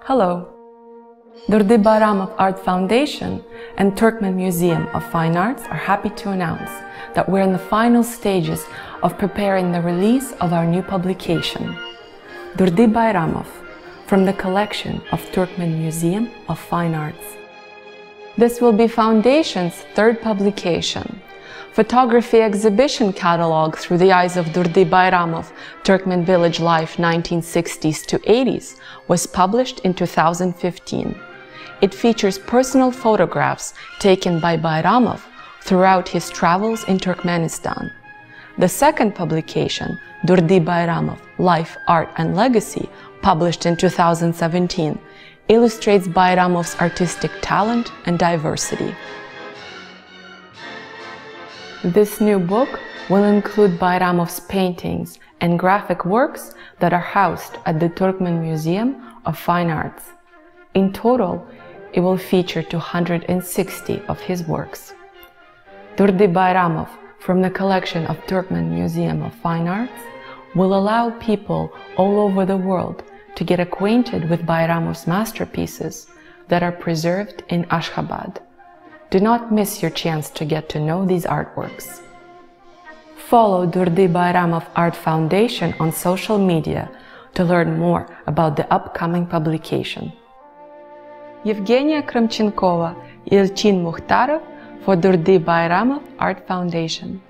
Hello. Durdi Bayramov Art Foundation and Turkmen Museum of Fine Arts are happy to announce that we're in the final stages of preparing the release of our new publication, Durdi Bayramov, from the collection of Turkmen Museum of Fine Arts. This will be Foundation's third publication. Photography exhibition catalog through the eyes of Durdi Bayramov, Turkmen Village Life 1960s to 80s was published in 2015. It features personal photographs taken by Bayramov throughout his travels in Turkmenistan. The second publication, Durdi Bayramov, Life, Art and Legacy, published in 2017, illustrates Bayramov's artistic talent and diversity. This new book will include Bayramov's paintings and graphic works that are housed at the Turkmen Museum of Fine Arts. In total, it will feature 260 of his works. Durdi Bayramov, from the collection of Turkmen Museum of Fine Arts, will allow people all over the world to get acquainted with Bayramov's masterpieces that are preserved in Ashgabat. Do not miss your chance to get to know these artworks. Follow Durdi Bayramov Art Foundation on social media to learn more about the upcoming publication. Evgenia Kramchenkova, Ilchin Mukhtarov for Durdi Bayramov Art Foundation.